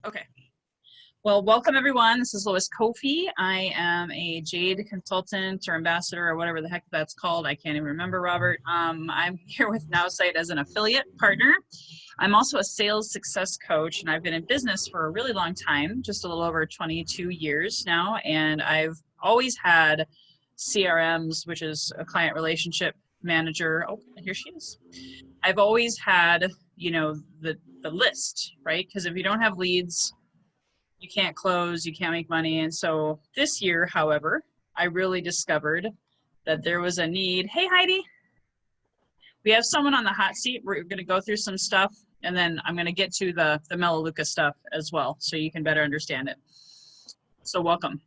Okay. Well, welcome everyone. This is Lois Kofi. I am a Jade consultant or ambassador or whatever the heck that's called. I can't even remember, Robert. I'm here with NowSite as an affiliate partner. I'm also a sales success coach, and I've been in business for a really long time, just a little over 22 years now. And I've always had CRMs, which is a client relationship manager. Oh, here she is. I've always had, the list, right? Because if you don't have leads, you can't close, you can't make money. And so this year, however, I really discovered that there was a need. Hey, Heidi, we have someone on the hot seat. We're going to go through some stuff, and then I'm going to get to the Melaleuca stuff as well, so you can better understand it. So welcome.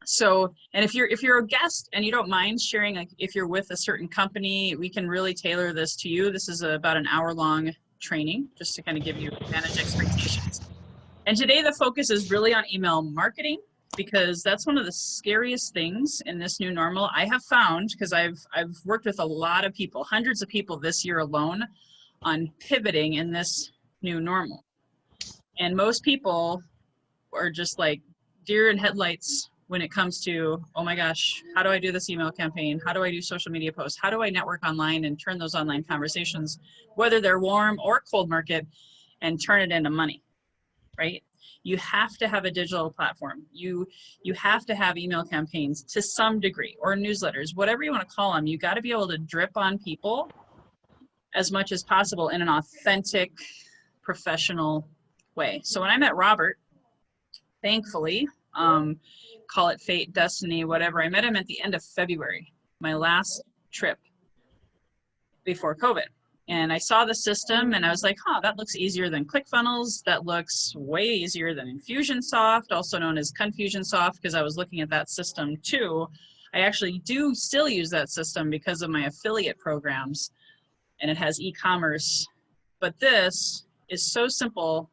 So, and if you're a guest and you don't mind sharing, like if you're with a certain company, we can really tailor this to you. This is about an hour-long training, just to kind of give you manage expectations. And today the focus is really on email marketing, because that's one of the scariest things in this new normal. I have found, because I've worked with a lot of people, hundreds of people this year alone, on pivoting in this new normal. And most people are just like deer in headlights when it comes to, oh my gosh, how do I do this email campaign? How do I do social media posts? How do I network online and turn those online conversations, whether they're warm or cold market, and turn it into money? Right? You have to have a digital platform. You have to have email campaigns to some degree, or newsletters, whatever you want to call them. You got to be able to drip on people as much as possible in an authentic, professional way. So when I met Robert, thankfully, call it fate, destiny, whatever, I met him at the end of February, my last trip before COVID. And I saw the system and I was like, that looks easier than ClickFunnels. That looks way easier than Infusionsoft, also known as Confusionsoft, because I was looking at that system too. I actually do still use that system because of my affiliate programs, and it has e-commerce. But this is so simple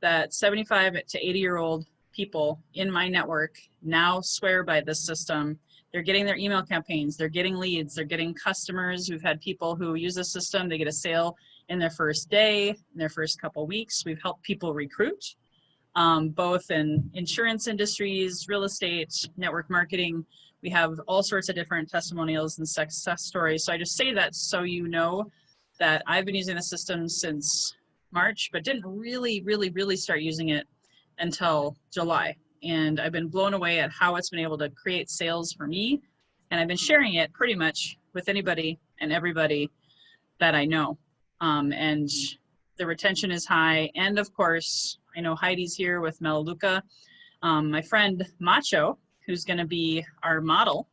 that 75 to 80-year-old people in my network now swear by this system. They're getting their email campaigns, they're getting leads, they're getting customers. We've had people who use the system, they get a sale in their first day, in their first couple weeks. We've helped people recruit, both in insurance industries, real estate, network marketing. We have all sorts of different testimonials and success stories. So I just say that so you know that I've been using the system since March, but didn't really start using it until July. And I've been blown away at how it's been able to create sales for me. And I've been sharing it pretty much with anybody and everybody that I know. And the retention is high. And of course, I know Heidi's here with Melaleuca. My friend Macho, who's going to be our model,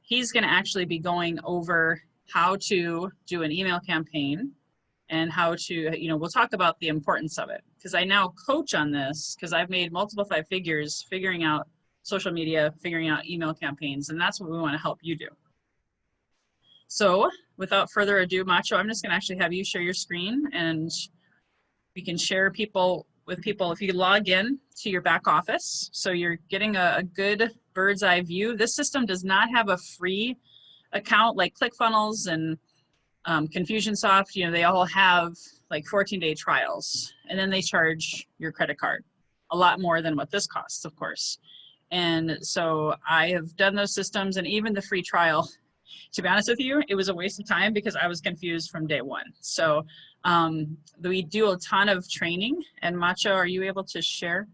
he's going to actually be going over how to do an email campaign and how to, we'll talk about the importance of it, because I now coach on this because I've made multiple 5 figures figuring out social media, figuring out email campaigns, and that's what we want to help you do. So without further ado, Macho, I'm just going to actually have you share your screen, and we can share with people if you log in to your back office, so you're getting a good bird's eye view. This system does not have a free account like ClickFunnels and Confusionsoft. They all have like 14-day trials, and then they charge your credit card a lot more than what this costs, of course. And so I have done those systems, and even the free trial, to be honest with you, it was a waste of time because I was confused from day one. So we do a ton of training. And Macho, are you able to share?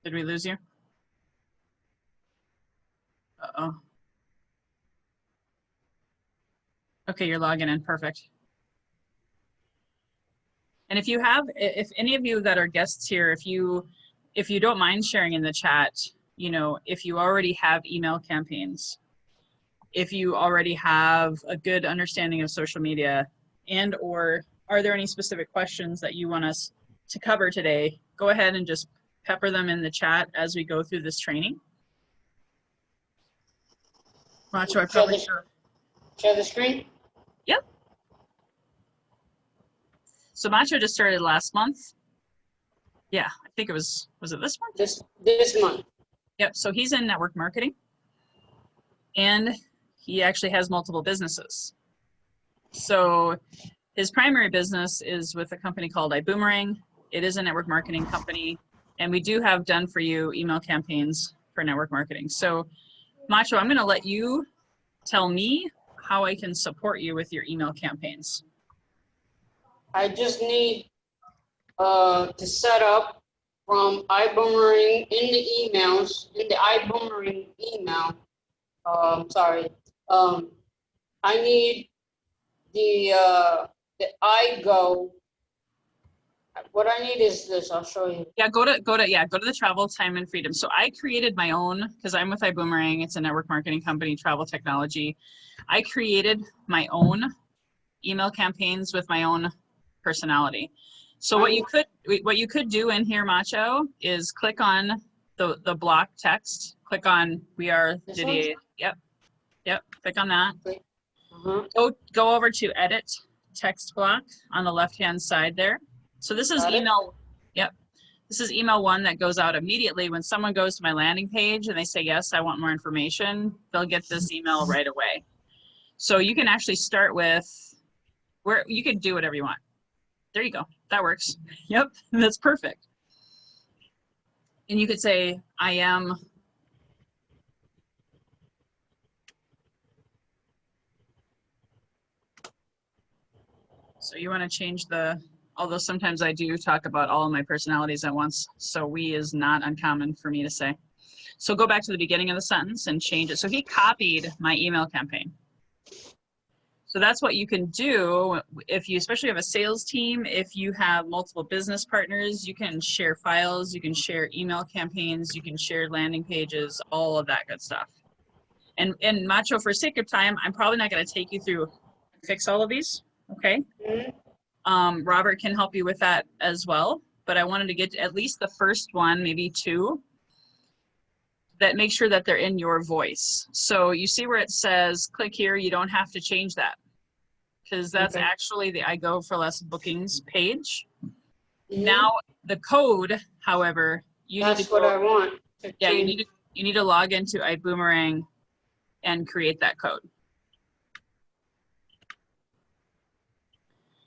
Did we lose you? Uh-oh. Okay, you're logging in, perfect. And if any of you that are guests here, if you don't mind sharing in the chat, if you already have email campaigns, if you already have a good understanding of social media, and or are there any specific questions that you want us to cover today, go ahead and just pepper them in the chat as we go through this training. Macho, I probably share the screen? Yep. So Macho just started last month. Yeah, I think was it this month? This month. Yep, so he's in network marketing, and he actually has multiple businesses. So His primary business is with a company called iBoomerang. It is a network marketing company, and we do have done for you email campaigns for network marketing. So Macho, I'm going to let you tell me how I can support you with your email campaigns. I just need to set up from iBoomerang in the emails, in the iBoomerang email. I need the iGo. What I need is this. I'll show you. Yeah, go to the Travel, Time, and Freedom. So I created my own, because I'm with iBoomerang. It's a network marketing company, travel technology. I created my own email campaigns with my own personality. So what you could do in here, Macho, is click on the block text. Click on We Are This Didier. Yep. Click on that. Uh-huh. Go over to Edit Text Block on the left-hand side there. So this is Got it. email. Yep. This is email one that goes out immediately when someone goes to my landing page and they say, yes, I want more information. They'll get this email right away. So you can actually start with where you could do whatever you want. There you go. That works. Yep. That's perfect. And you could say, I am so you want to change although sometimes I do talk about all of my personalities at once. So we is not uncommon for me to say. So go back to the beginning of the sentence and change it. So he copied my email campaign. So that's what you can do if you especially have a sales team. If you have multiple business partners, you can share files, you can share email campaigns, you can share landing pages, all of that good stuff. And Macho, for sake of time, I'm probably not going to take you through fix all of these. Okay. Robert can help you with that as well, but I wanted to get at least the first one, maybe two, that make sure that they're in your voice. So you see where it says click here, you don't have to change that because that's actually the I Go for Less bookings page. Now the code, however, That's what I want. Yeah, you need to log into iBoomerang and create that code.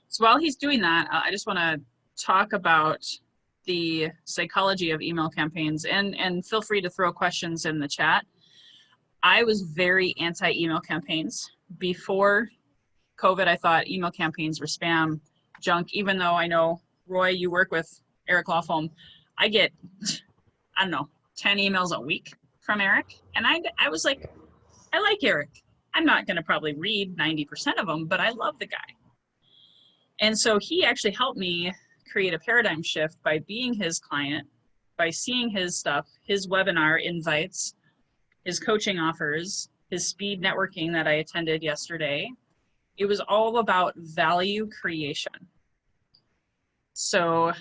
So while he's doing that, I just want to talk about the psychology of email campaigns, and feel free to throw questions in the chat. I was very anti-email campaigns. Before COVID, I thought email campaigns were spam, junk, even though I know, Roy, you work with Eric Lawholm. I get, I don't know, 10 emails a week from Eric. And I was like, I like Eric. I'm not going to probably read 90% of them, but I love the guy. And so he actually helped me create a paradigm shift by being his client, by seeing his stuff, his webinar invites, his coaching offers, his speed networking that I attended yesterday. It was all about value creation. So,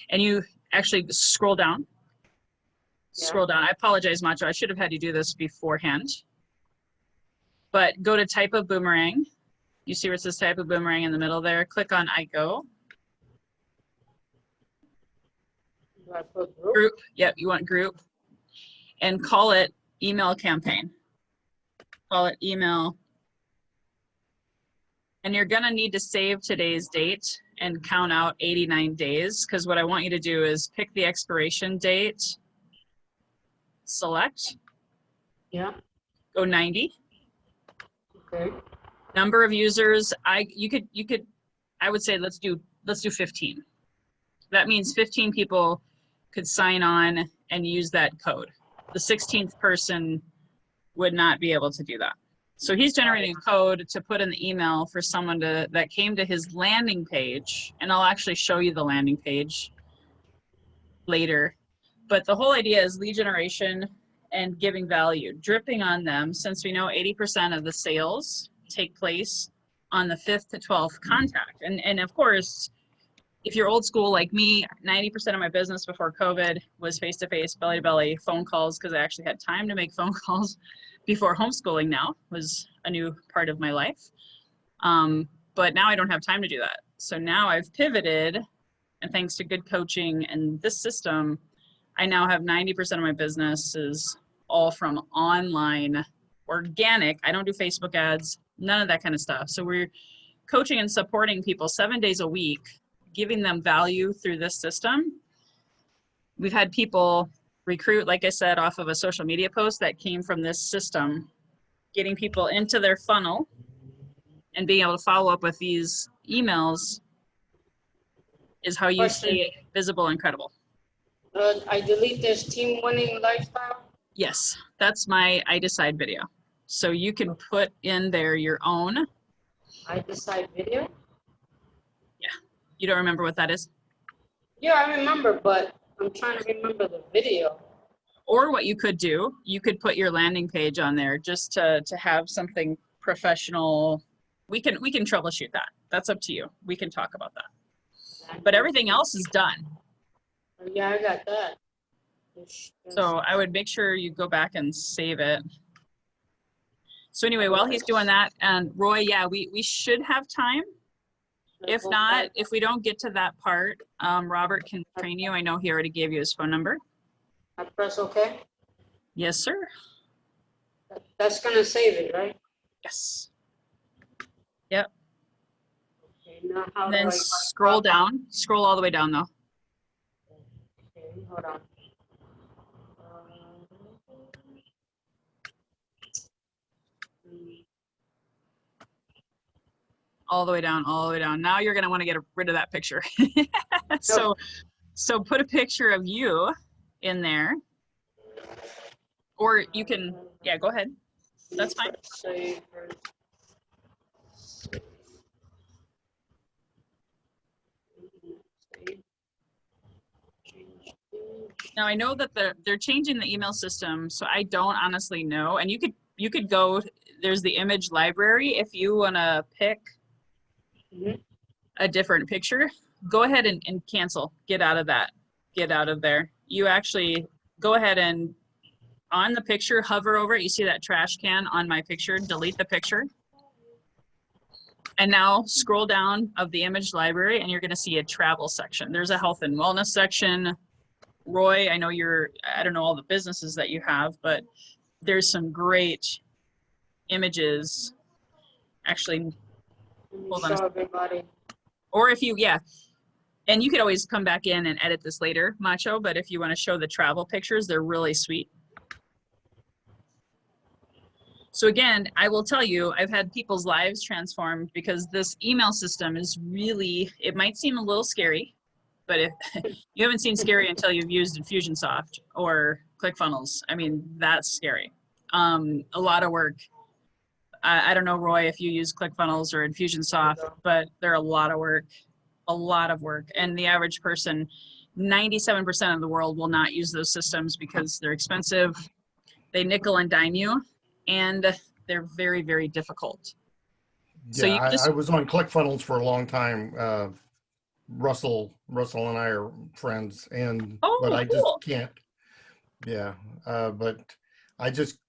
and you actually scroll down. Scroll down. I apologize, Macho. I should have had you do this beforehand. But go to Type of Boomerang. You see where it says Type of Boomerang in the middle there. Click on iGo. Do I put Group. Yep, you want group. And call it email campaign. Call it email. And you're going to need to save today's date and count out 89 days, because what I want you to do is pick the expiration date, select, go 90. Okay. Number of users, I would say let's do 15. That means 15 people could sign on and use that code. The 16th person would not be able to do that. So he's generating a code to put in the email for someone that came to his landing page, and I'll actually show you the landing page later. But the whole idea is lead generation and giving value, dripping on them, since we know 80% of the sales take place on the 5th to 12th contact. And of course, if you're old school like me, 90% of my business before COVID was face-to-face, belly-to-belly phone calls, because I actually had time to make phone calls before homeschooling now was a new part of my life. But now I don't have time to do that. So now I've pivoted, and thanks to good coaching and this system, I now have 90% of my business is all from online, organic. I don't do Facebook ads, none of that kind of stuff. So we're coaching and supporting people 7 days a week, giving them value through this system. We've had people recruit, like I said, off of a social media post that came from this system, getting people into their funnel and being able to follow up with these emails is how you Question. stay visible and credible. I delete this team winning lifestyle. Yes, that's my I Decide video. So you can put in there your own. I decide video. You don't remember what that is? Yeah, I remember, but I'm trying to remember the video. Or what you could do, you could put your landing page on there just to have something professional. We can troubleshoot that. That's up to you. We can talk about that. But everything else is done. Yeah, I got that. So I would make sure you go back and save it. So anyway, while he's doing that, and Roy, yeah, we should have time. If not, if we don't get to that part, Robert can train you. I know he already gave you his phone number. I press OK. Yes, sir. That's gonna save it, right? Yes. Yep. Okay, now how And do then I scroll down. Scroll all the way down, though. Okay, hold on. All the way down, all the way down. Now you're going to want to get rid of that picture. So put a picture of you in there. Or you can, yeah, go ahead. That's fine. Save. Now I know that they're changing the email system, so I don't honestly know. And you could go, there's the image library. If you want to pick a different picture, go ahead and cancel. Get out of that. Get out of there. You actually go ahead and on the picture, hover over it. You see that trash can on my picture, delete the picture. And now scroll down of the image library and you're going to see a travel section. There's a health and wellness section. Roy, I know I don't know all the businesses that you have, but there's some great images. Actually, hold on. Show everybody. Or if you, yeah. And you could always come back in and edit this later, Macho, but if you want to show the travel pictures, they're really sweet. So again, I will tell you, I've had people's lives transformed because this email system is really, it might seem a little scary, but if you haven't seen scary until you've used Infusionsoft or ClickFunnels, I mean, that's scary. A lot of work. I don't know, Roy, if you use ClickFunnels or Infusionsoft, but they're a lot of work, And the average person, 97% of the world will not use those systems because they're expensive. They nickel and dime you. And they're very, very difficult. Yeah, so you I was on ClickFunnels for a long time. Russell and I are friends, but I just can't. Yeah, but I just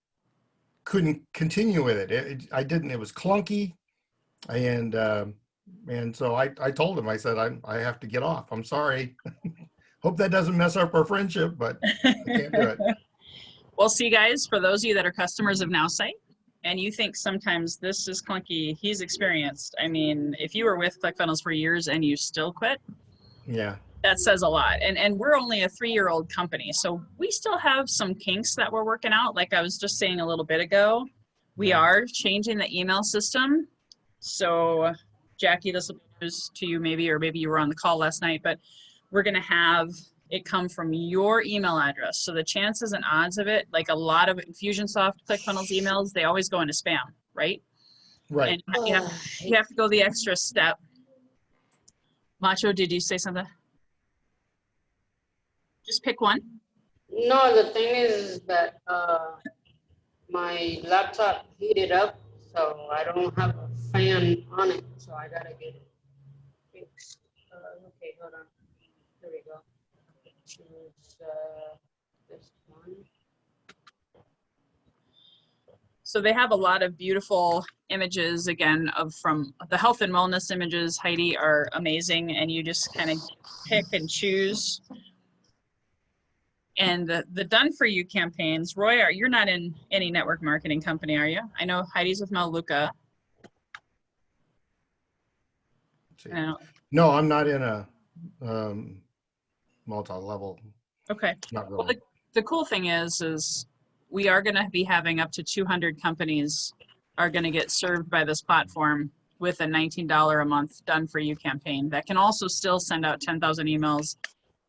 couldn't continue with it. I didn't. It was clunky, and so I told him. I said I have to get off. I'm sorry. Hope that doesn't mess up our friendship, but I can't do it. Well, see, guys, for those of you that are customers of NowSite, and you think sometimes this is clunky, he's experienced. I mean, if you were with ClickFunnels for years and you still quit, yeah, that says a lot. And we're only a 3-year-old company, so we still have some kinks that we're working out. Like I was just saying a little bit ago, we are changing the email system. So, Jackie, this will be news to you maybe, or maybe you were on the call last night, but we're going to have it come from your email address. So the chances and odds of it, like a lot of Infusionsoft, ClickFunnels emails, they always go into spam, right? right. And you have to go the extra step. Macho, did you say something? Just pick one. No, the thing is that my laptop heated up, so I don't have a fan on it, so I gotta get it fixed. Okay, hold on. There we go. Choose this one. So they have a lot of beautiful images, again, from the health and wellness images, Heidi, are amazing, and you just kind of pick and choose. And the Done For You campaigns, Roy, you're not in any network marketing company, are you? I know Heidi's with Melaleuca. see. I don't- No, I'm not in a multi-level. Okay. Not Well, really. the cool thing is we are going to be having up to 200 companies are going to get served by this platform with a $19 a month done for you campaign that can also still send out 10,000 emails.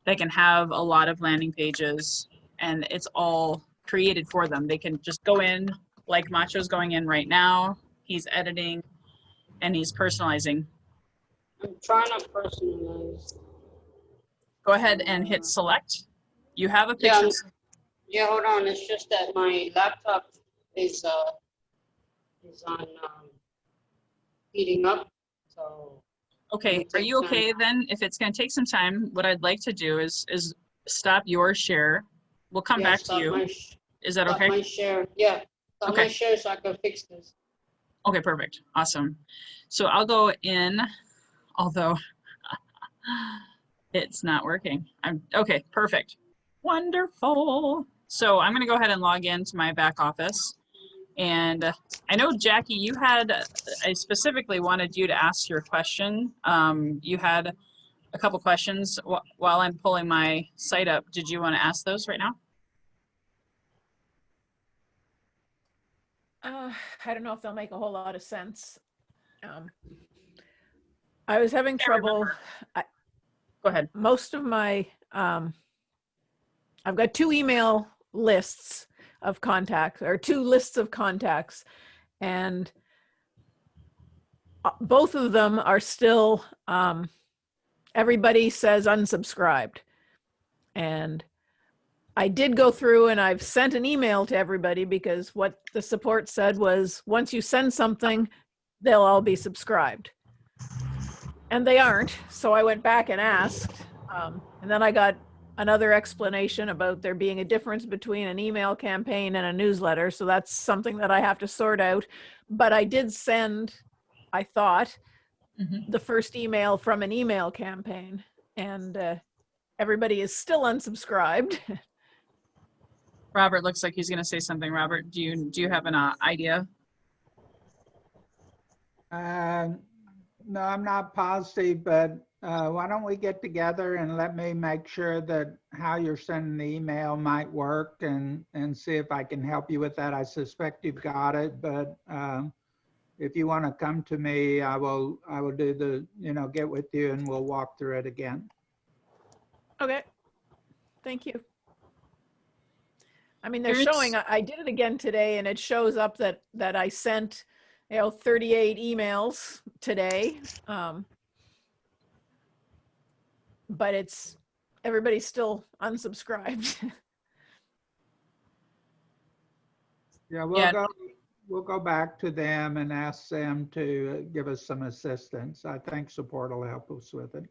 They can have a lot of landing pages, and it's all created for them. They can just go in like Macho's going in right now. He's editing and he's personalizing. I'm trying to personalize. Go ahead and hit select. You have a Yeah, picture. yeah, hold on. It's just that my laptop is on heating up, so Okay, it'll are take you time. okay then? If it's gonna take some time, what I'd like to do is stop your share. We'll come Yeah, back to stop you. my Is that stop okay? my share. Yeah, stop my Okay, share so I can fix this. okay, perfect, awesome. So I'll go in, although it's not working. Okay, perfect. Wonderful. So I'm gonna go ahead and log into my back office. And I know, Jackie, you had, I specifically wanted you to ask your question. You had a couple questions while I'm pulling my site up. Did you want to ask those right now? I don't know if they'll make a whole lot of sense. I was having Can't trouble. Go ahead. Most of my, I've got two email lists of contacts, or two lists of contacts, and both of them are still, everybody says unsubscribed. And I did go through and I've sent an email to everybody, because what the support said was, once you send something, they'll all be subscribed. And they aren't. So I went back and asked, and then I got another explanation about there being a difference between an email campaign and a newsletter. So that's something that I have to sort out. But I did send, I thought, the first email from an email campaign, and everybody is still unsubscribed. Robert looks like he's going to say something. Robert, do you have an idea? No, I'm not positive, but why don't we get together and let me make sure that how you're sending the email might work, and see if I can help you with that. I suspect you've got it, but if you want to come to me, I will do the, get with you and we'll walk through it again. Okay. Thank you. I mean, they're showing, I did it again today, and it shows up that I sent, 38 emails today. But everybody's still unsubscribed. Yeah, we'll go back to them and ask them to give us some assistance. I think support will help us with it.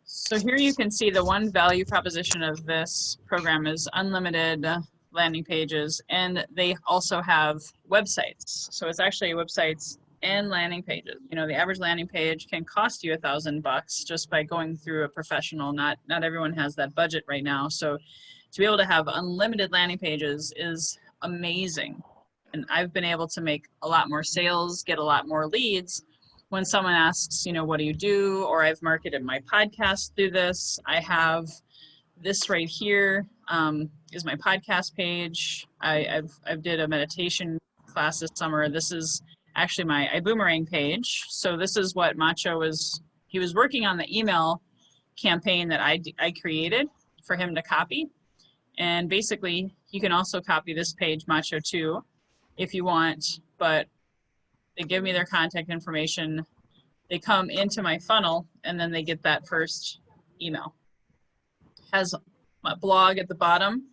So here you can see the one value proposition of this program is unlimited landing pages, and they also have websites. So it's actually websites and landing pages. The average landing page can cost you $1,000 just by going through a professional. Not everyone has that budget right now. So to be able to have unlimited landing pages is amazing. And I've been able to make a lot more sales, get a lot more leads. When someone asks, what do you do? Or I've marketed my podcast through this. I have this right here is my podcast page. I've did a meditation class this summer. This is actually my iBoomerang page. So this is what Macho he was working on the email campaign that I created for him to copy. And basically, you can also copy this page, Macho, too, if you want. But they give me their contact information. They come into my funnel, and then they get that first email. Has a blog at the bottom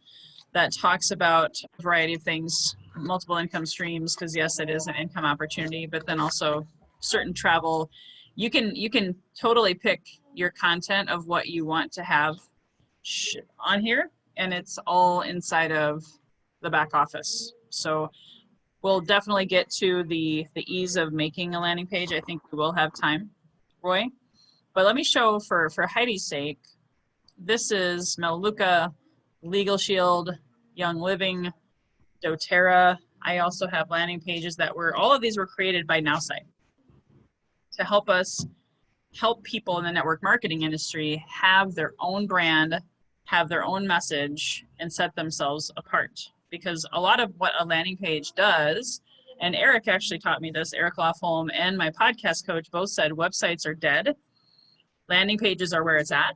that talks about a variety of things, multiple income streams, because yes, it is an income opportunity, but then also certain travel. You can totally pick your content of what you want to have on here, and it's all inside of the back office. So we'll definitely get to the ease of making a landing page. I think we will have time, Roy. But let me show for Heidi's sake. This is Melaleuca, Legal Shield, Young Living, doTERRA. I also have landing pages all of these were created by NowSite. to help us help people in the network marketing industry have their own brand, have their own message, and set themselves apart. Because a lot of what a landing page does, and Eric actually taught me this, Eric Lofholm and my podcast coach both said websites are dead. Landing pages are where it's at.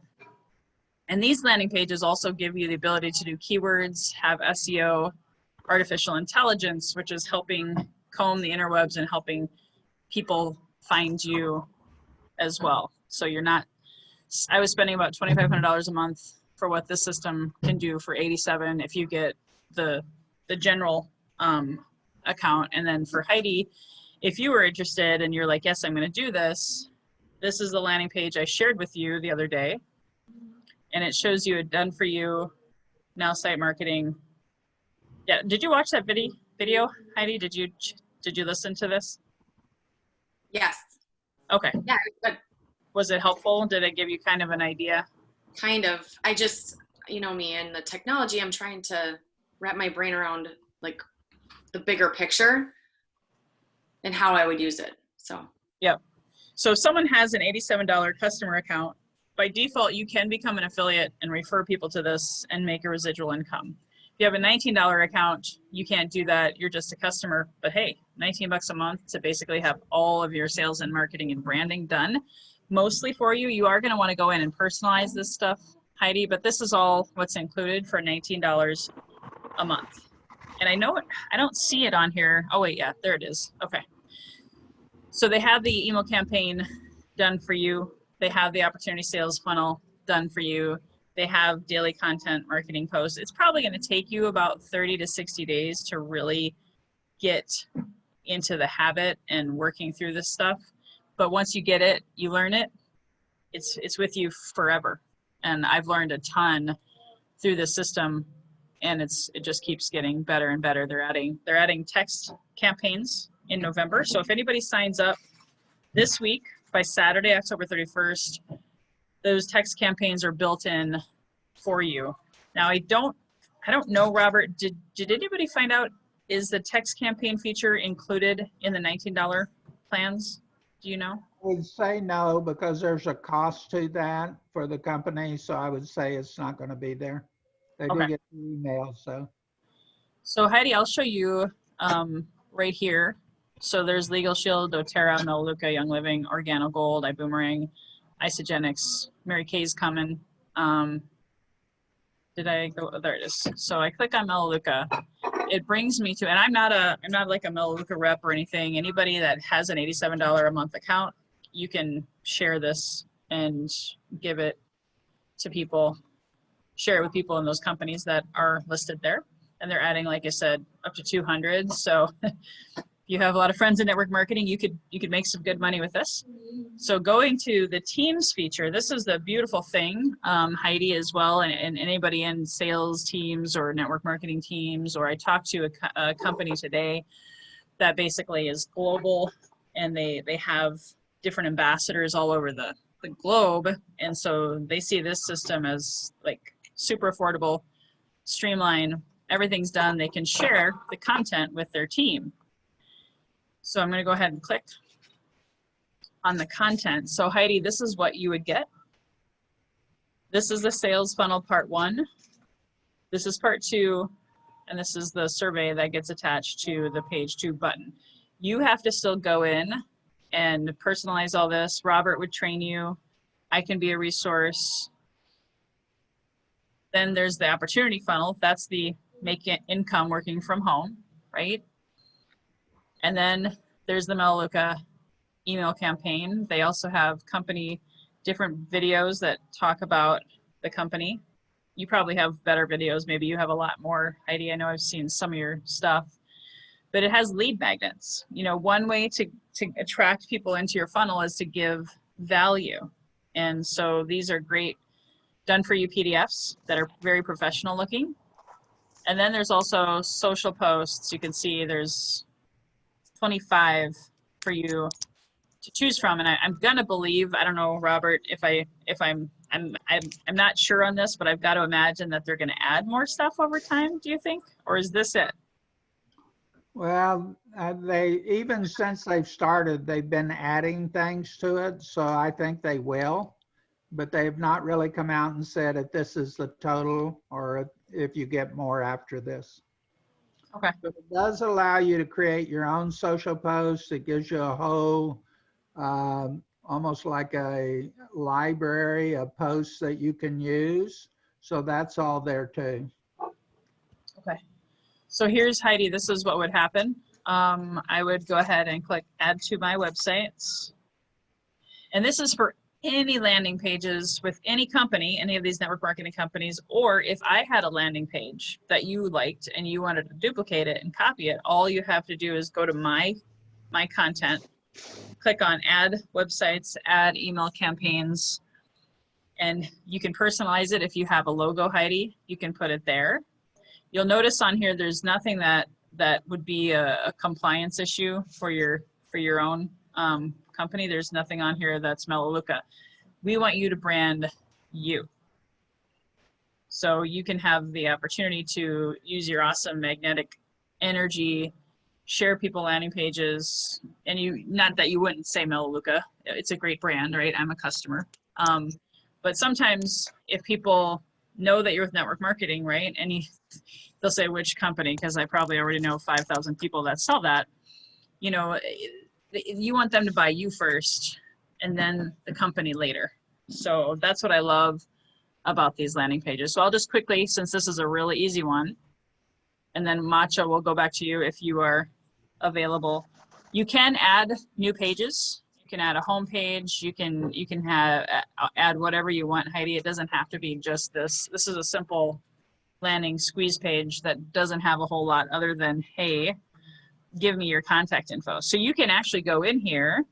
And these landing pages also give you the ability to do keywords, have SEO, artificial intelligence, which is helping comb the interwebs and helping people find you as well. So you're not, I was spending about $2,500 a month for what this system can do for 87 if you get the general account. And then for Heidi, if you were interested and you're like, yes, I'm going to do this, this is the landing page I shared with you the other day. And it shows you a done for you Now Site Marketing. Yeah, did you watch that video, Heidi? Did you listen to this? Yes. Okay. Yeah, but Was it helpful? Did it give you kind of an idea? kind of. I just, you know me and the technology, I'm trying to wrap my brain around like the bigger picture and how I would use it. So. Yep. So if someone has an $87 customer account, by default, you can become an affiliate and refer people to this and make a residual income. If you have a $19 account, you can't do that. You're just a customer, but hey, 19 bucks a month to basically have all of your sales and marketing and branding done mostly for you. You are going to want to go in and personalize this stuff, Heidi, but this is all what's included for $19 a month. And I know it, I don't see it on here. Oh wait, yeah, there it is. Okay. So they have the email campaign done for you. They have the opportunity sales funnel done for you. They have daily content marketing posts. It's probably going to take you about 30 to 60 days to really get into the habit and working through this stuff. But once you get it, you learn it, it's with you forever. And I've learned a ton through this system, and it just keeps getting better and better. They're adding text campaigns in November. So if anybody signs up this week by Saturday, October 31st, those text campaigns are built in for you. Now I don't know, Robert, did anybody find out, is the text campaign feature included in the $19 plans? Do you know? I would say no, because there's a cost to that for the company. So I would say it's not going to be there. They do Okay. get the email, so. So Heidi, I'll show you right here. So there's Legal Shield, doTERRA, Melaleuca, Young Living, OrganoGold, iBoomerang, Isagenix, Mary Kay's coming. Did I go? There it is. So I click on Melaleuca. It brings me to, and I'm not like a Melaleuca rep or anything. Anybody that has an $87 a month account, you can share this and give it to people, share it with people in those companies that are listed there. And they're adding, like I said, up to 200. So you have a lot of friends in network marketing, you could make some good money with this. So going to the Teams feature, this is the beautiful thing, Heidi as well, and anybody in sales teams or network marketing teams, or I talked to a company today that basically is global, and they have different ambassadors all over the globe. And so they see this system as like super affordable, streamline, everything's done. They can share the content with their team. So I'm going to go ahead and click on the content. So Heidi, this is what you would get. This is the sales funnel part 1. This is part 2. And this is the survey that gets attached to the page 2 button. You have to still go in and personalize all this. Robert would train you. I can be a resource. Then there's the opportunity funnel. That's the make income working from home, right? And then there's the Melaleuca email campaign. They also have company, different videos that talk about the company. You probably have better videos. Maybe you have a lot more, Heidi. I know I've seen some of your stuff, but it has lead magnets. You know, one way to attract people into your funnel is to give value. And so these are great done for you PDFs that are very professional looking. And then there's also social posts. You can see there's 25 for you to choose from, and I'm gonna believe, I don't know, Robert, I'm not sure on this, but I've got to imagine that they're gonna add more stuff over time. Do you think, or is this it? Well, even since they've started, they've been adding things to it, so I think they will. But they've not really come out and said that this is the total or if you get more after this. Okay. But it does allow you to create your own social posts. It gives you a whole, almost like a library of posts that you can use. So that's all there too. Okay. So here's Heidi. This is what would happen. I would go ahead and click add to my websites. And this is for any landing pages with any company, any of these network marketing companies, or if I had a landing page that you liked and you wanted to duplicate it and copy it, all you have to do is go to my content, click on add websites, add email campaigns, and you can personalize it. If you have a logo, Heidi, you can put it there. You'll notice on here there's nothing that would be a compliance issue for your own company. There's nothing on here that's Melaleuca. We want you to brand you. So you can have the opportunity to use your awesome magnetic energy, share people landing pages, and not that you wouldn't say Melaleuca. It's a great brand, right? I'm a customer. But sometimes if people know that you're with network marketing, right? And they'll say which company, because I probably already know 5,000 people that sell that. You know, you want them to buy you first and then the company later. So that's what I love about these landing pages. So I'll just quickly, since this is a really easy one, and then Matcha will go back to you if you are available. You can add new pages. You can add a home page. You can add whatever you want, Heidi. It doesn't have to be just this. This is a simple landing squeeze page that doesn't have a whole lot other than, hey, give me your contact info. So you can actually go in here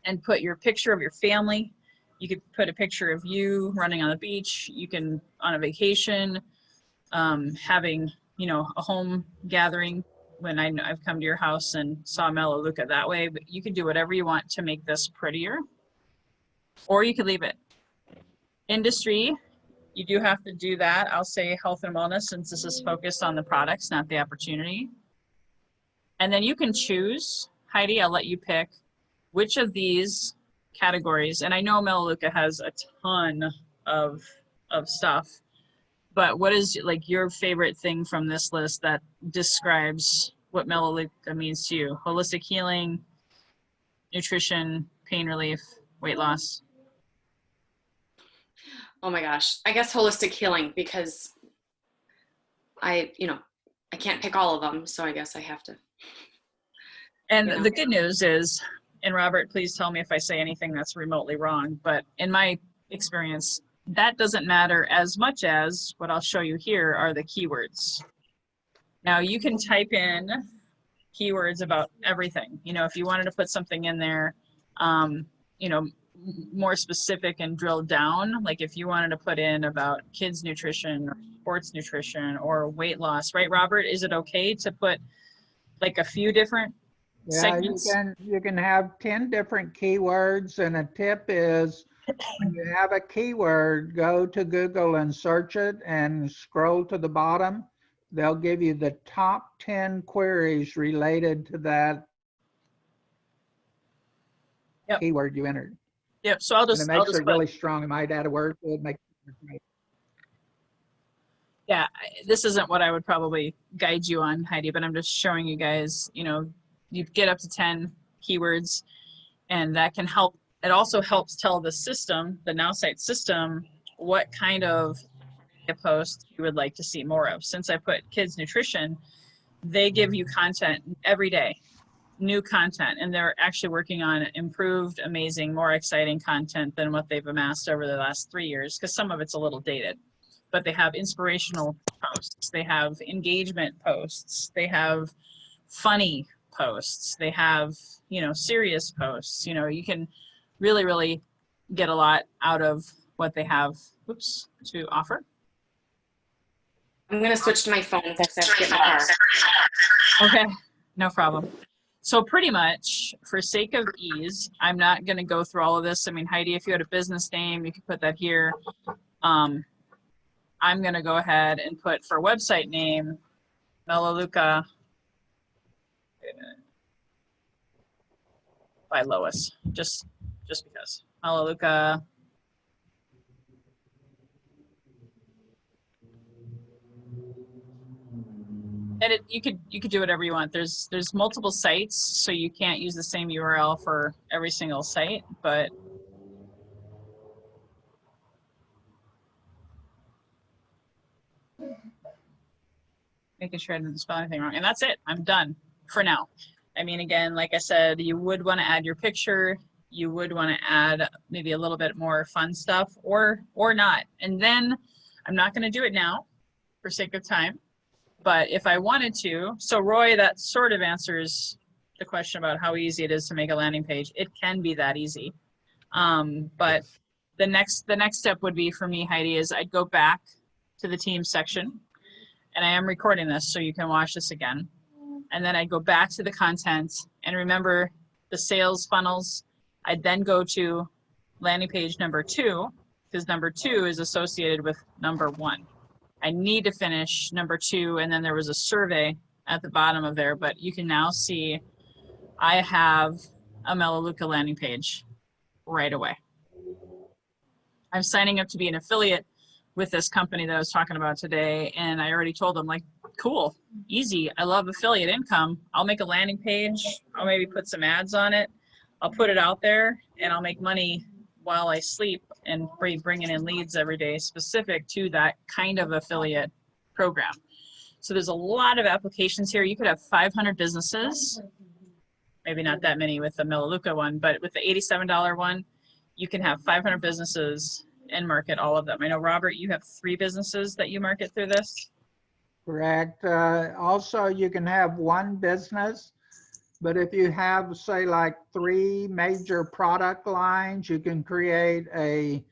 and put your picture of your family. You could put a picture of you running on the beach. You can, on a vacation, having, you know, a home gathering when I've come to your house and saw Melaleuca that way. But you can do whatever you want to make this prettier, or you could leave it. Industry, you do have to do that. I'll say health and wellness, since this is focused on the products, not the opportunity. And then you can choose, Heidi, I'll let you pick which of these categories, and I know Melaleuca has a ton of stuff, but what is like your favorite thing from this list that describes what Melaleuca means to you? Holistic healing, nutrition, pain relief, weight loss? Oh my gosh. I guess holistic healing, because I can't pick all of them. So I guess I have to. And the good news is, and Robert, please tell me if I say anything that's remotely wrong, but in my experience, that doesn't matter as much as what I'll show you here are the keywords. Now you can type in keywords about everything. You know, if you wanted to put something in there, you know, more specific and drill down, like if you wanted to put in about kids nutrition or sports nutrition or weight loss, right, Robert? Is it okay to put like a few different segments? You can have 10 different keywords, and a tip is when you have a keyword, go to Google and search it and scroll to the bottom. They'll give you the top 10 queries related to that keyword you entered. Yep. So I'll just it really strong. I might add a word to it, make it great. Yeah, this isn't what I would probably guide you on, Heidi, but I'm just showing you guys, you know, you get up to 10 keywords, and that can help. It also helps tell the system, the NowSite system, what kind of post you would like to see more of. Since I put kids nutrition, they give you content every day, new content, and they're actually working on improved, amazing, more exciting content than what they've amassed over the last 3 years, because some of it's a little dated. But they have inspirational posts, they have engagement posts, they have funny posts, they have, you know, serious posts. You know, you can really, really get a lot out of what they have, to offer. I'm going to switch to my phone because I have to get in my car. Okay, no problem. So pretty much, for sake of ease, I'm not going to go through all of this. I mean, Heidi, if you had a business name, you could put that here. I'm going to go ahead and put, for website name, Melaleuca by Lois, just because. Melaleuca. And you could do whatever you want. There's multiple sites, so you can't use the same URL for every single site, but making sure I didn't spell anything wrong. And that's it. I'm done for now. I mean, again, like I said, you would want to add your picture. You would want to add maybe a little bit more fun stuff or not. And then I'm not going to do it now for sake of time. But if I wanted to, so Roy, that sort of answers the question about how easy it is to make a landing page. It can be that easy. But the next step would be for me, Heidi, is I'd go back to the team section, and I am recording this so you can watch this again. And then I'd go back to the content and remember the sales funnels. I'd then go to landing page number 2, because number 2 is associated with number 1. I need to finish number 2, and then there was a survey at the bottom of there, but you can now see I have a Melaleuca landing page right away. I'm signing up to be an affiliate with this company that I was talking about today, and I already told them, like, cool, easy, I love affiliate income. I'll make a landing page, I'll maybe put some ads on it, I'll put it out there, and I'll make money while I sleep and bringing in leads every day specific to that kind of affiliate program. So there's a lot of applications here. You could have 500 businesses, maybe not that many with the Melaleuca one, but with the $87 one, you can have 500 businesses and market all of them. I know, Robert, you have 3 businesses that you market through this. Correct. Also, you can have one business, but if you have, say, like 3 major product lines, you can create a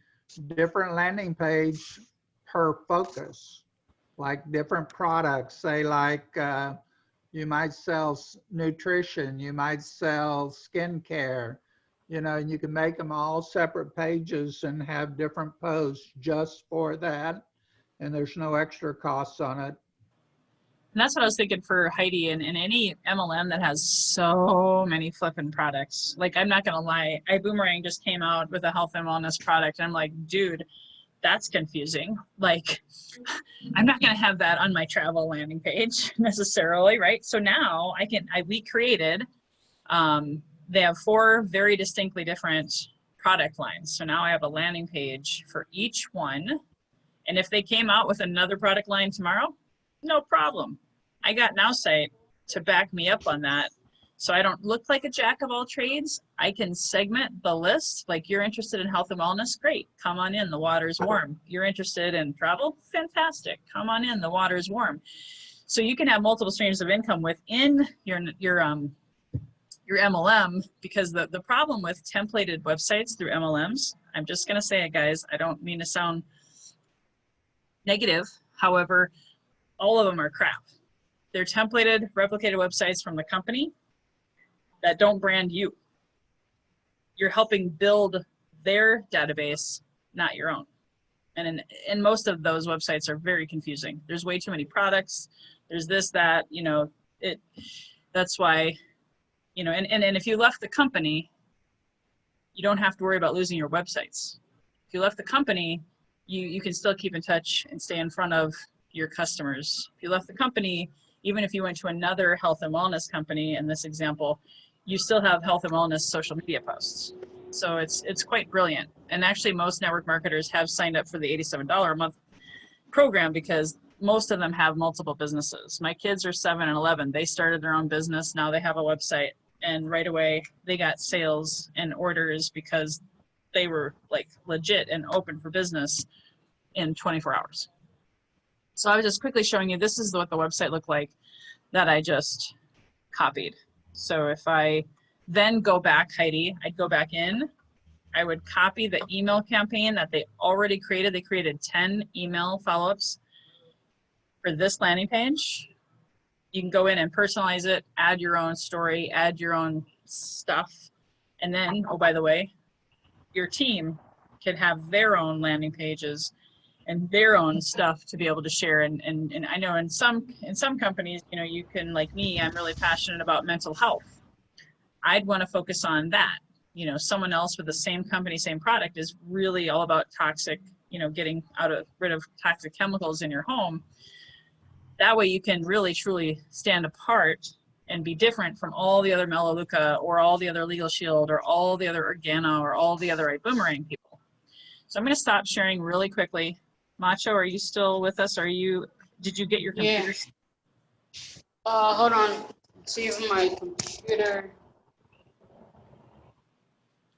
different landing page per focus, like different products. Say, like you might sell nutrition, you might sell skincare, you know, and you can make them all separate pages and have different posts just for that. And there's no extra costs on it. And that's what I was thinking for Heidi and any MLM that has so many flipping products. Like, I'm not going to lie, iBoomerang just came out with a health and wellness product. And I'm like, dude, that's confusing. Like, I'm not going to have that on my travel landing page necessarily, right? So now we created, they have 4 very distinctly different product lines. So now I have a landing page for each one. And if they came out with another product line tomorrow, no problem. I got NowSite to back me up on that. So I don't look like a jack of all trades. I can segment the list. Like, you're interested in health and wellness? Great. Come on in. The water's warm. You're interested in travel? Fantastic. Come on in. The water's warm. So you can have multiple streams of income within your MLM, because the problem with templated websites through MLMs, I'm just going to say it, guys. I don't mean to sound negative. However, all of them are crap. They're templated, replicated websites from the company that don't brand you. You're helping build their database, not your own. And most of those websites are very confusing. There's way too many products. There's this, that, you know, that's why, you know, and if you left the company, you don't have to worry about losing your websites. If you left the company, you can still keep in touch and stay in front of your customers. If you left the company, even if you went to another health and wellness company, in this example, you still have health and wellness social media posts. So it's quite brilliant. And actually, most network marketers have signed up for the $87 a month program because most of them have multiple businesses. My kids are 7 and 11. They started their own business. Now they have a website, and right away they got sales and orders because they were like legit and open for business in 24 hours. So I was just quickly showing you, this is what the website looked like that I just copied. So if I then go back, Heidi, I'd go back in, I would copy the email campaign that they already created. They created 10 email follow-ups for this landing page. You can go in and personalize it, add your own story, add your own stuff. And then, oh, by the way, your team can have their own landing pages and their own stuff to be able to share. And I know in some companies, you know, you can, like me, I'm really passionate about mental health. I'd want to focus on that. You know, someone else with the same company, same product is really all about toxic, you know, getting rid of toxic chemicals in your home. That way you can really truly stand apart and be different from all the other Melaleuca or all the other Legal Shield or all the other Organa or all the other iBoomerang people. So I'm going to stop sharing really quickly. Macho, are you still with us? Did you get your computer? Yeah. Hold on. Let's see if my computer.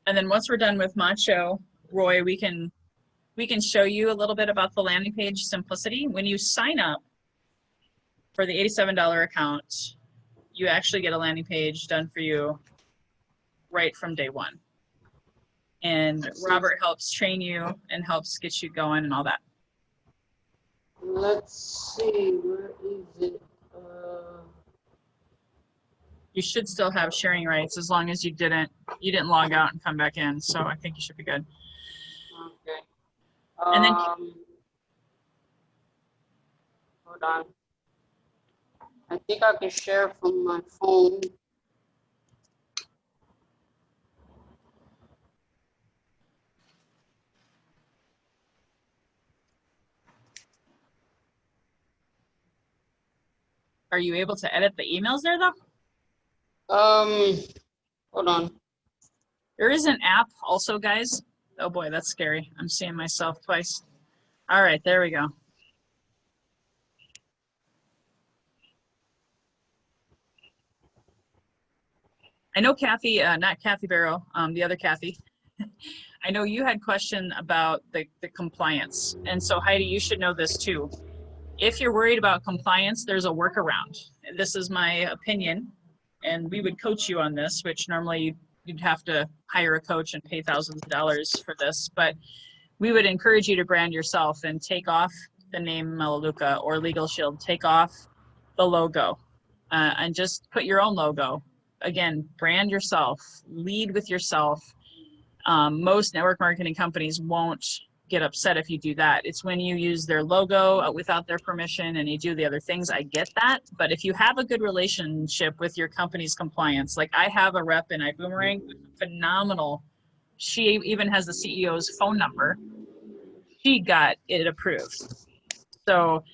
And then once we're done with Macho, Roy, we can show you a little bit about the landing page simplicity. When you sign up for the $87 account, you actually get a landing page done for you right from day one. And Robert helps train you and helps get you going and all that. Let's see, where is it? You should still have sharing rights as long as you didn't log out and come back in. So I think you should be good. Okay. And then Hold on. I think I can share from my phone. are you able to edit the emails there though? Hold on. There is an app also, guys. Oh boy, that's scary. I'm seeing myself twice. All right, there we go. I know Kathy, not Kathy Barrow, the other Kathy. I know you had a question about the compliance. And so Heidi, you should know this too. If you're worried about compliance, there's a workaround. This is my opinion, and we would coach you on this, which normally you'd have to hire a coach and pay thousands of dollars for this, but we would encourage you to brand yourself and take off the name Melaleuca or Legal Shield, take off the logo, and just put your own logo. Again, brand yourself, lead with yourself. Most network marketing companies won't get upset if you do that. It's when you use their logo without their permission and you do the other things. I get that. But if you have a good relationship with your company's compliance, like I have a rep in iBoomerang, phenomenal. She even has the CEO's phone number. She got it approved. So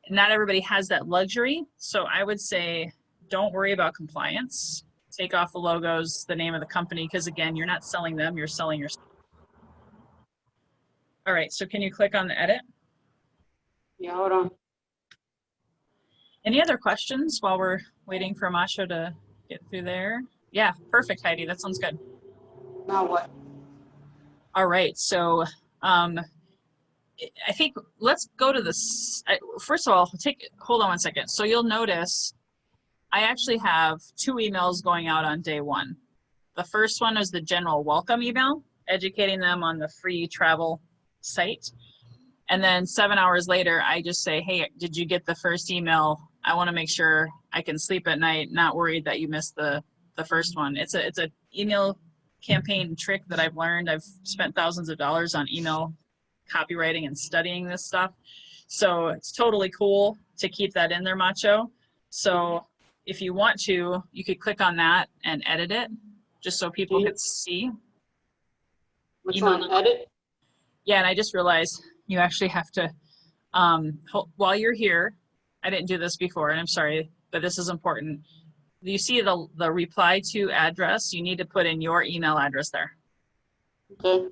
not everybody has that luxury. So I would say, don't worry about compliance. Take off the logos, the name of the company, because again, you're not selling them, you're selling yourself. All right, so can you click on the edit? Yeah, hold on. Any other questions while we're waiting for Macho to get through there? Yeah, perfect, Heidi, that sounds good. Now what? All right, so I think let's go to this. First of all, hold on one second. So you'll notice I actually have 2 emails going out on day 1. The first one is the general welcome email, educating them on the free travel site. And then 7 hours later, I just say, hey, did you get the first email? I want to make sure I can sleep at night, not worried that you missed the first one. It's a email campaign trick that I've learned. I've spent thousands of dollars on email copywriting and studying this stuff. So it's totally cool to keep that in there, Macho. So if you want to, you could click on that and edit it just so people can see. Which one? Edit? Yeah, and I just realized you actually have to, while you're here, I didn't do this before, and I'm sorry, but this is important. You see the reply to address, you need to put in your email address there. Okay.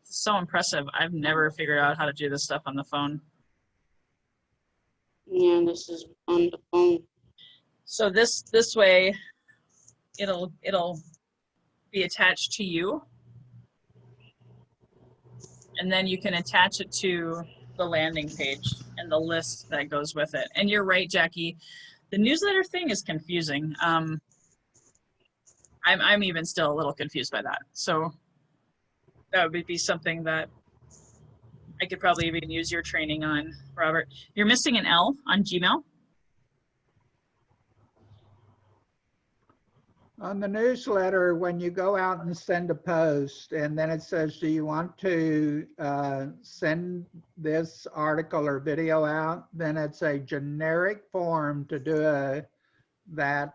It's so impressive. I've never figured out how to do this stuff on the phone. Yeah, this is on the phone. So this way, it'll be attached to you. And then you can attach it to the landing page and the list that goes with it. And you're right, Jackie, the newsletter thing is confusing. I'm even still a little confused by that. So that would be something that I could probably even use your training on, Robert. You're missing an L on Gmail. On the newsletter, when you go out and send a post, and then it says, do you want to send this article or video out? Then it's a generic form to do that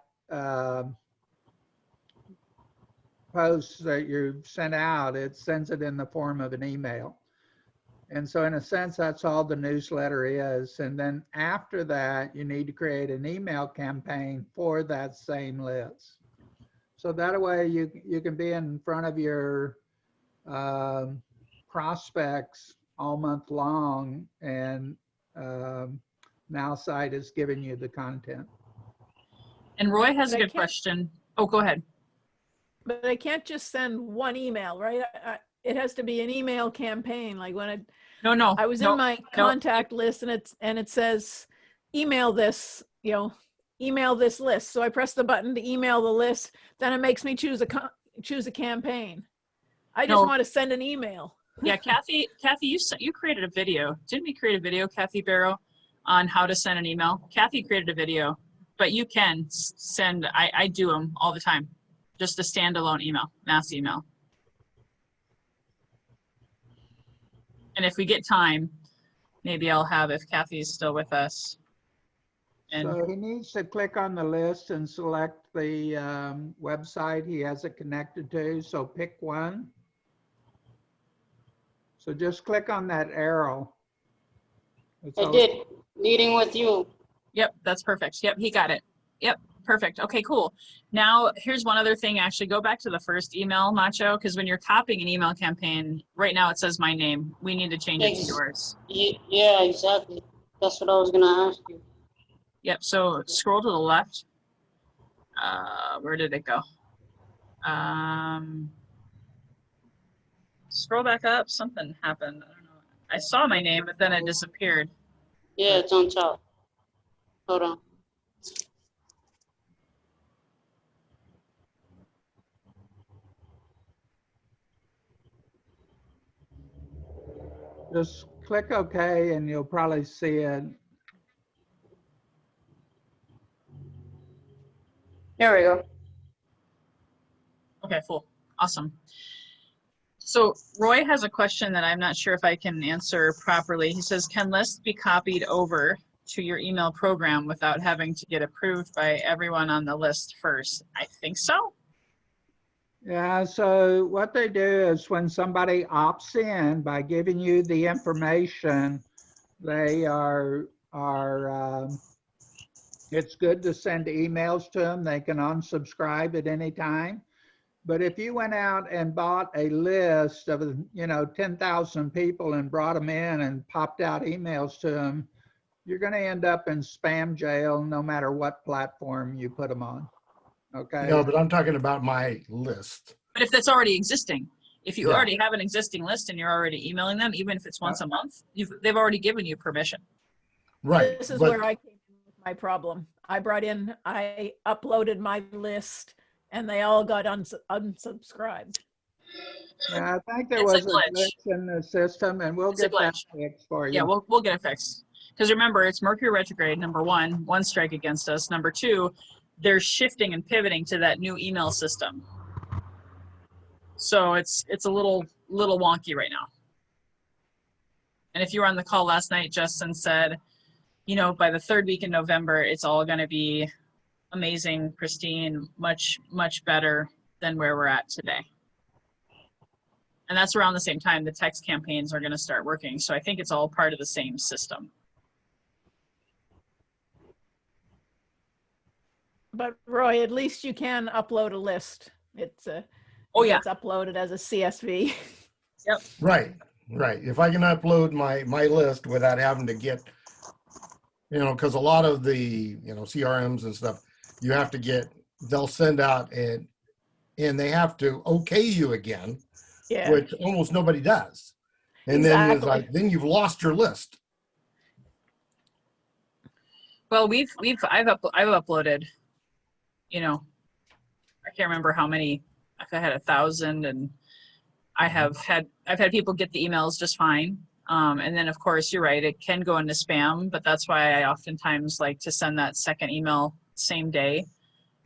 post that you sent out. It sends it in the form of an email. And so in a sense, that's all the newsletter is. And then after that, you need to create an email campaign for that same list. So that way you can be in front of your prospects all month long, and Nowsite is giving you the content. And Roy has But a I good can't- question. Oh, go ahead. But I can't just send one email, right? It has to be an email campaign. Like when No. I was in my contact list, and it says email this, email this list. So I press the button to email the list. Then it makes me choose a campaign. I just No. want to send an email. Yeah, Kathy, you created a video. Didn't we create a video, Kathy Barrow, on how to send an email? Kathy created a video, but you can send. I do them all the time. Just a standalone email, mass email. And if we get time, maybe I'll have, if Kathy's still with us. And So he needs to click on the list and select the website he has it connected to. So pick one. So just click on that arrow. I did, meeting with you. yep, that's perfect. Yep, he got it. Yep, perfect. Okay, cool. Now, here's one other thing. Actually, go back to the first email, Macho, because when you're copying an email campaign, right now it says my name. We need to change it to yours. Yeah, exactly. That's what I was gonna ask you. Yep, so scroll to the left. Where did it go? Scroll back up. Something happened. I don't know. I saw my name, but then it disappeared. Yeah, it's on top. Hold on. Just click OK and you'll probably see it. There we go. Okay, cool. Awesome. So Roy has a question that I'm not sure if I can answer properly. He says, can lists be copied over to your email program without having to get approved by everyone on the list first? I think so. Yeah, so what they do is when somebody opts in by giving you the information, they it's good to send emails to them. They can unsubscribe at any time. But if you went out and bought a list of 10,000 people and brought them in and popped out emails to them, you're going to end up in spam jail no matter what platform you put them on. Okay. No, but I'm talking about my list. But if that's already existing, if you Yeah. already have an existing list and you're already emailing them, even if it's once a month, they've already given you permission. Right. This is but- where I came in with my problem. I uploaded my list and they all got unsubscribed. Yeah, I think there It's a was a glitch. glitch in the system, and we'll It's a get that glitch. fixed for you. Yeah, we'll get it fixed. Because remember, it's Mercury retrograde, number one strike against us. Number two, they're shifting and pivoting to that new email system. So it's a little wonky right now. And if you were on the call last night, Justin said, by the third week in November, it's all going to be amazing, pristine, much, much better than where we're at today. And that's around the same time the text campaigns are going to start working. So I think it's all part of the same system. But Roy, at least you can upload a list. It's Oh yeah, it's uploaded as a CSV. Right. If I can upload my list without having to get, because a lot of the, CRMs and stuff, you have to they'll send out and they have to okay you again, Yeah. which almost nobody does. And then it's Exactly. like, then you've lost your list. well I've uploaded, I can't remember how many. I've had 1,000, and I've had people get the emails just fine. And then of course you're right, it can go into spam, but that's why I oftentimes like to send that second email same day.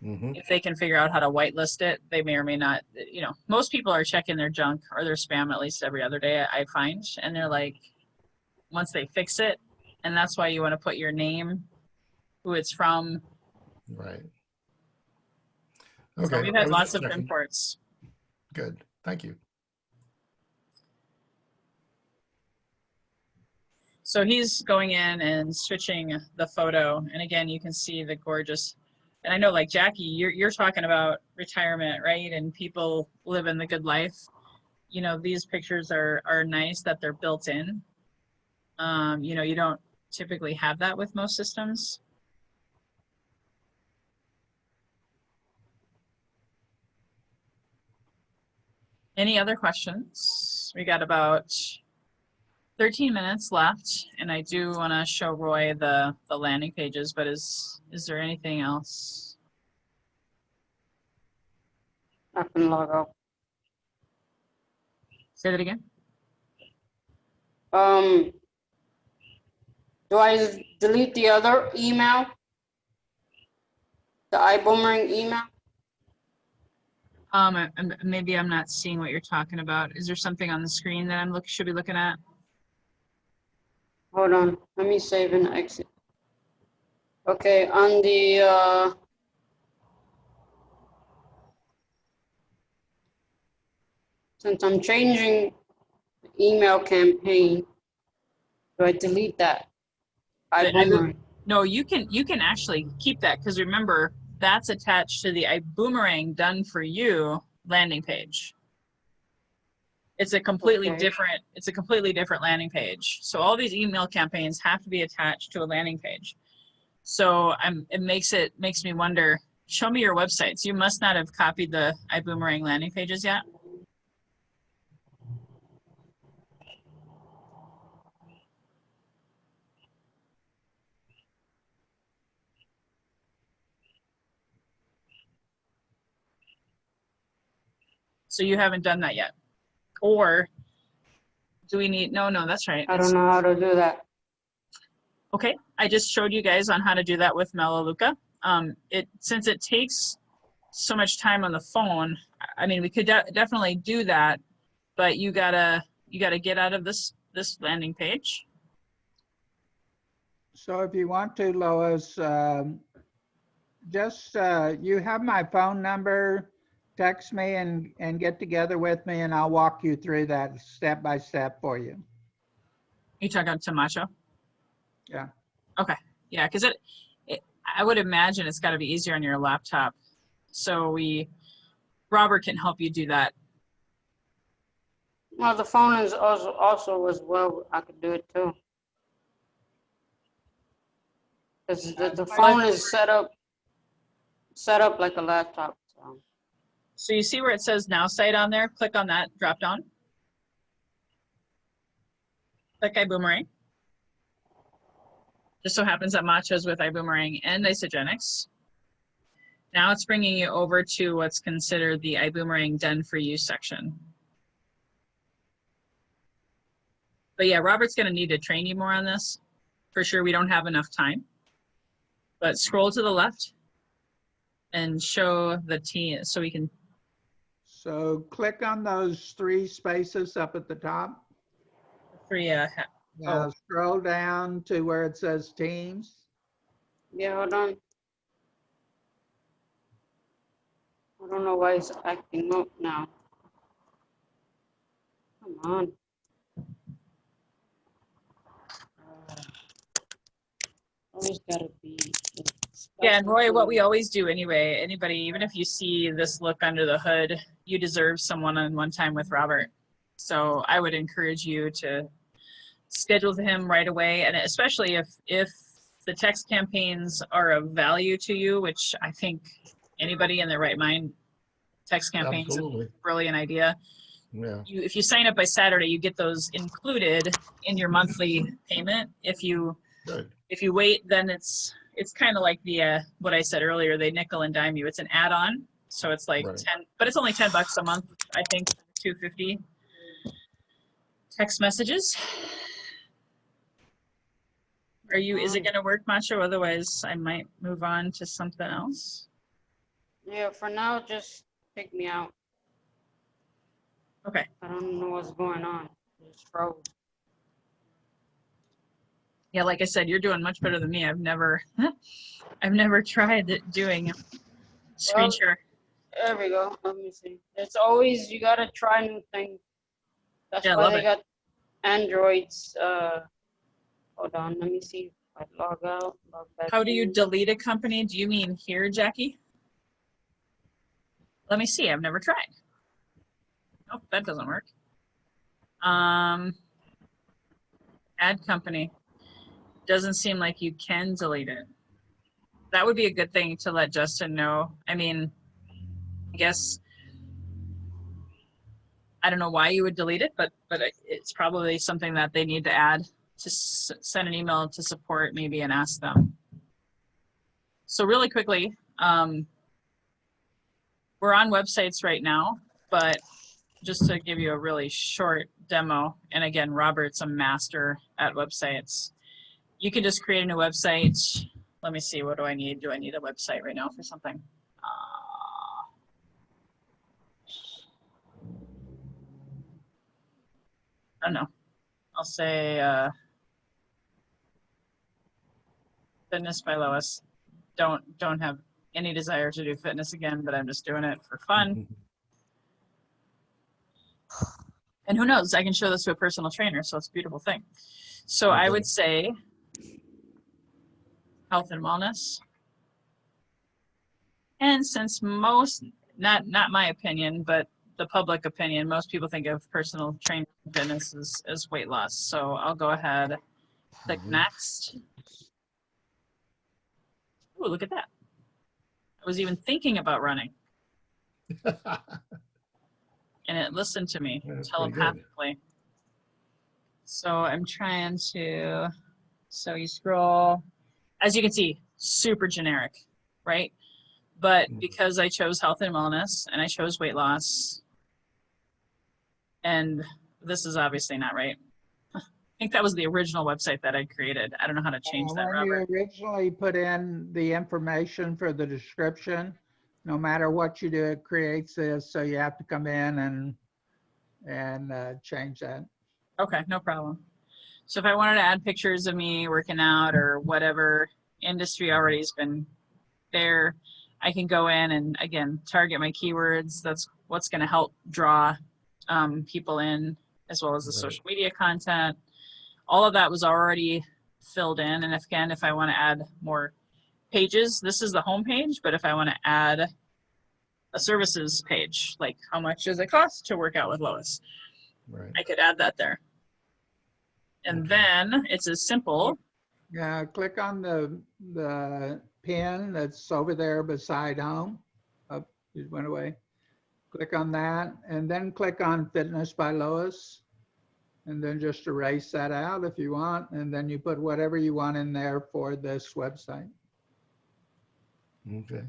Mhm. If they can figure out how to whitelist it, they may or may not, you know, most people are checking their junk or their spam at least every other day, I find. And they're like, once they fix it, and that's why you want to put your name, who it's from. Right. So Okay. we've I had was lots just of checking. imports. Good. Thank you. So he's going in and switching the photo. And again, you can see the gorgeous, and I know like Jackie, you're talking about retirement, right? And people living the good life. You know, these pictures are nice that they're built in. You know, you don't typically have that with most systems. Any other questions? We got about 13 minutes left, and I do want to show Roy the landing pages, but is there anything else? I can log out. Say that again. Do I delete the other email? The iBoomerang email? Maybe I'm not seeing what you're talking about. Is there something on the screen that should be looking at? Hold on, let me save and exit. Okay, on the since I'm changing the email campaign, do I delete that? iBoomerang. No, you can actually keep that, because remember, that's attached to the iBoomerang done for you landing page. It's a completely different, it's a completely different landing page. So all these email campaigns have to be attached to a landing page. So it makes me wonder, show me your websites. You must not have copied the iBoomerang landing pages yet. So you haven't done that yet. Or do we need, no, that's right. I don't know how to do that. Okay, I just showed you guys on how to do that with Melaleuca. Since it takes so much time on the phone, I mean, we could definitely do that, but you gotta get out of this landing page. So if you want to, Lois, just you have my phone number. Text me and get together with me, and I'll walk you through that step by step for you. You talking to Macho? Yeah. Okay. Yeah, because I would imagine it's got to be easier on your laptop. So Robert can help you do that. Well, the phone is also as well. I could do it too. Because the phone is set up like a laptop. So you see where it says Now Site on there? Click on that drop down. Click iBoomerang. Just so happens that Macho's with iBoomerang and Isagenix. Now it's bringing you over to what's considered the iBoomerang Done For You section. But yeah, Robert's going to need to train you more on this. For sure, we don't have enough time. But scroll to the left and show the team so we can. So click on those 3 spaces up at the top. Now scroll down to where it says Teams. Yeah, hold on. I don't know why it's acting up now. Come on. Always gotta be. Yeah, and Roy, what we always do anyway, anybody, even if you see this look under the hood, you deserve some one-on-one time with Robert. So I would encourage you to schedule him right away, and especially if the text campaigns are of value to you, which I think anybody in their right mind, text campaigns is a brilliant idea. Yeah. If you sign up by Saturday, you get those included in your monthly payment. If you wait, then it's kind of like the what I said earlier, they nickel and dime you. It's an add-on, so it's like 10, but it's only $10 a month, I think, $250 text messages. Is it going to work, Macho? Otherwise, I might move on to something else. Yeah, for now, just take me out. Okay. I don't know what's going on. It's froze. Yeah, like I said, you're doing much better than me. I've never, I've never tried doing screen Well, share. there we go. Let me see. It's always, you gotta try new things. That's Yeah, I why love they it. got Androids. Hold on, let me see if I log out, log back How do you in. delete a company? Do you mean here, Jackie? Let me see. I've never tried. Nope, that doesn't work. Add company. Doesn't seem like you can delete it. That would be a good thing to let Justin know. I mean, I guess I don't know why you would delete it, but it's probably something that they need to add. To send an email to support maybe and ask them. So really quickly, we're on websites right now, but just to give you a really short demo, and again, Robert's a master at websites. You can just create a new website. Let me see, what do I need? Do I need a website right now for something? I don't know. I'll say Fitness by Lois. Don't have any desire to do fitness again, but I'm just doing it for fun. And who knows, I can show this to a personal trainer, so it's a beautiful thing. So I would say health and wellness. And since most, not my opinion, but the public opinion, most people think of personal training fitness as weight loss. So I'll go ahead, click next. Ooh, look at that. I was even thinking about running. And it listened to me telepathically. So I'm trying to, so you scroll, as you can see, super generic, right? But because I chose health and wellness and I chose weight loss, and this is obviously not right. I think that was the original website that I created. I don't know how to change that, Robert. When you originally put in the information for the description, no matter what you do, it creates this. So you have to come in and change that. Okay, no problem. So if I wanted to add pictures of me working out or whatever industry already has been there, I can go in and again, target my keywords. That's what's going to help draw people in, as well as the social media content. All of that was already filled in. And if I want to add more pages, this is the home page, but if I want to add a services page, like how much does it cost to work out with Lois? I could add that there. And then it's as simple. Yeah, click on the pin that's over there beside home. Oh, it went away. Click on that and then click on Fitness by Lois. And then just erase that out if you want. And then you put whatever you want in there for this website. Okay.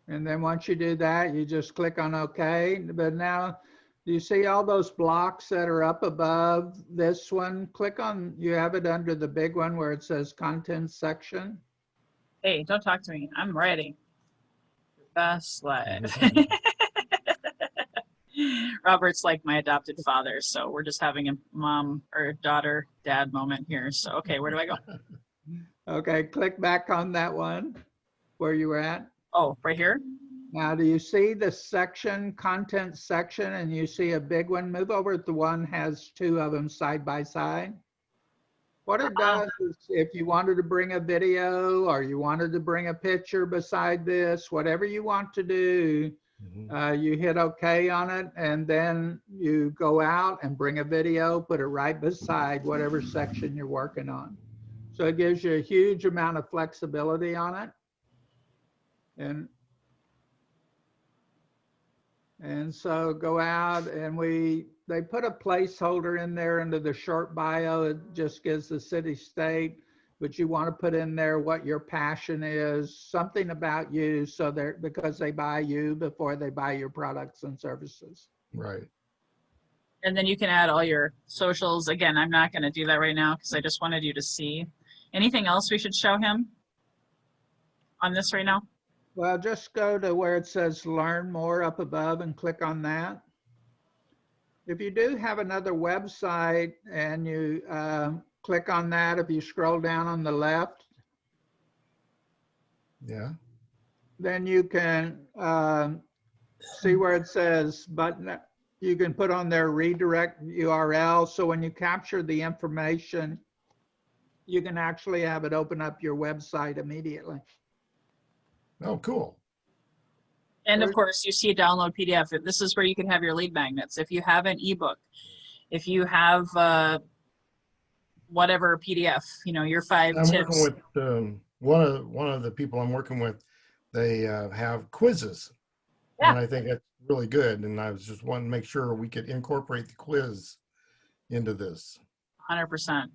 And then once you do that, you just click on OK. But now, do you see all those blocks that are up above this one? Click on, you have it under the big one where it says content section. Hey, don't talk to me. I'm ready. Best life. Robert's like my adopted father, so we're just having a mom or daughter dad moment here. So, okay, where do I go? Okay, click back on that one where you were at. Oh, right here? Now, do you see the section, content section, and you see a big one? Move over to the one has two of them side by side. What it does is if you wanted to bring a video or you wanted to bring a picture beside this, whatever you want to do, you hit OK on it, and then you go out and bring a video, put it right beside whatever section you're working on. So it gives you a huge amount of flexibility on it. And so go out and they put a placeholder in there under the short bio. It just gives the city, state, but you want to put in there what your passion is, something about you, so because they buy you before they buy your products and services. Right. And then you can add all your socials. Again, I'm not going to do that right now because I just wanted you to see. Anything else we should show him on this right now? Well, just go to where it says learn more up above and click on that. If you do have another website and you click on that, if you scroll down on the left, Yeah. then you can see where it says button. You can put on their redirect URL. So when you capture the information, you can actually have it open up your website immediately. Oh, cool. And of There's- course, you see a download PDF. This is where you can have your lead magnets. If you have an ebook, if you have whatever PDF, you know, your 5 I'm tips. working with one of the people I'm working with. They have quizzes, Yeah. and I think that's really good. And I was just wanting to make sure we could incorporate the quiz into this. 100%.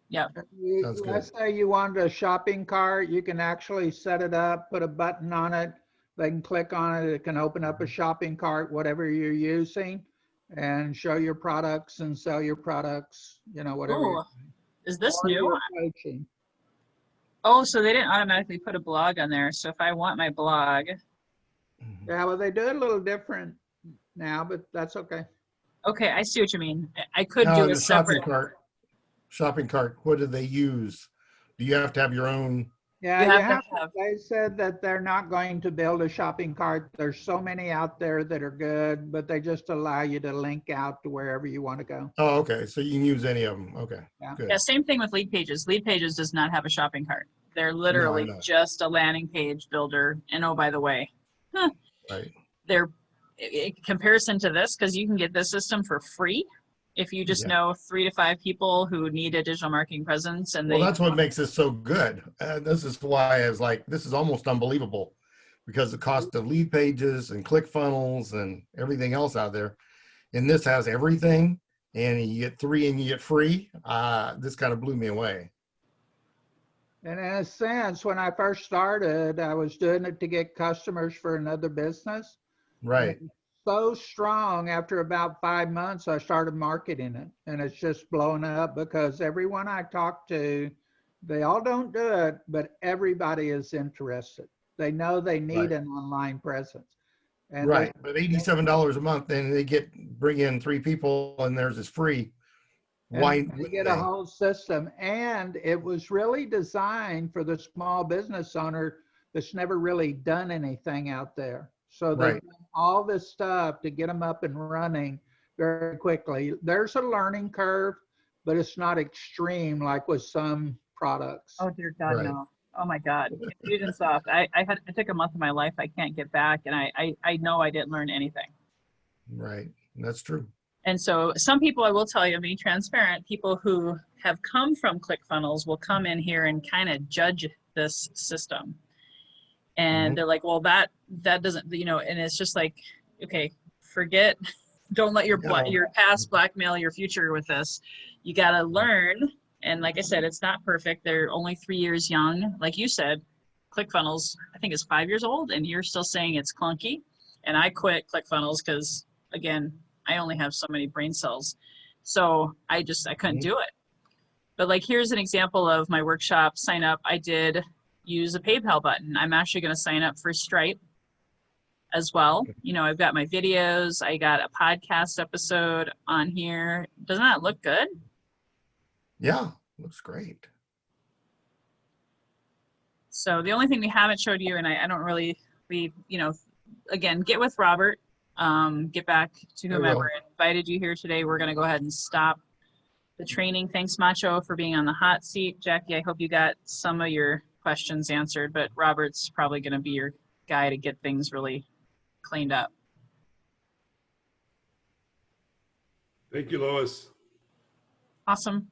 Yep. Sounds good. Let's say you want a shopping cart, you can actually set it up, put a button on it. They can click on it. It can open up a shopping cart, whatever you're using, and show your products and sell your products, you know, whatever. Ooh, is this Or new? your coaching. Oh, so they didn't automatically put a blog on there. So if I want my blog, Mhm. Yeah, well, they do it a little different now, but that's okay. okay, I see what you mean. I could Now, do a the shopping separate. cart, what do they use? Do you have to have your own? Yeah, You you have to have, have- they said that they're not going to build a shopping cart. There's so many out there that are good, but they just allow you to link out to wherever you want to go. Oh, okay. So you can use any of them. Okay, Yeah. good. Yeah, same thing with Lead Pages. Lead Pages does not have a shopping cart. They're literally know. just a landing page builder. And oh, by the way, Right. they're in comparison to this, because you can get this system for free if you just Yeah. know 3 to 5 people who need a digital marketing presence, and Well, they that's what makes this so good. This is why I was like, this is almost unbelievable, because the cost of lead pages and ClickFunnels and everything else out there, and this has everything, and you get 3 and you get free. This kind of blew me away. And in a sense, when I first started, I was doing it to get customers for another business. Right. And so strong, after about 5 months, I started marketing it. And it's just blown up because everyone I talk to, they all don't do it, but everybody is interested. They know they need Right. an online presence. And Right. But $87 a month, and they bring in 3 people, and theirs is free. Why and they get a whole system. And it was really designed for the small business owner that's never really done anything out there. So they've Right. done all this stuff to get them up and running very quickly. There's a learning curve, but it's not extreme like with some products. oh dear God, Right. no. Oh my God, Infusionsoft. I took a month of my life I can't get back, and I know I didn't learn anything. Right. That's true. And so some people, I will tell you, being transparent, people who have come from ClickFunnels will come in here and kind of judge this system. And Mhm. they're like, well, that doesn't, you know, and it's just like, okay, forget, don't let your No. your past blackmail your future with this. You got to learn. And like I said, it's not perfect. They're only 3 years young. Like you said, ClickFunnels, I think, is 5 years old, and you're still saying it's clunky. And I quit ClickFunnels because, again, I only have so many brain cells. So I couldn't do it. But like, here's an example of my workshop sign up. I did use a PayPal button. I'm actually going to sign up for Stripe as well. You know, I've got my videos. I got a podcast episode on here. Doesn't that look good? Yeah. Looks great. So the only thing we haven't showed you, and I don't really, you know, again, get with Robert, get back to I whomever will. invited you here today. We're going to go ahead and stop the training. Thanks, Macho, for being on the hot seat. Jackie, I hope you got some of your questions answered, but Robert's probably going to be your guy to get things really cleaned up. Thank you, Lois. Awesome.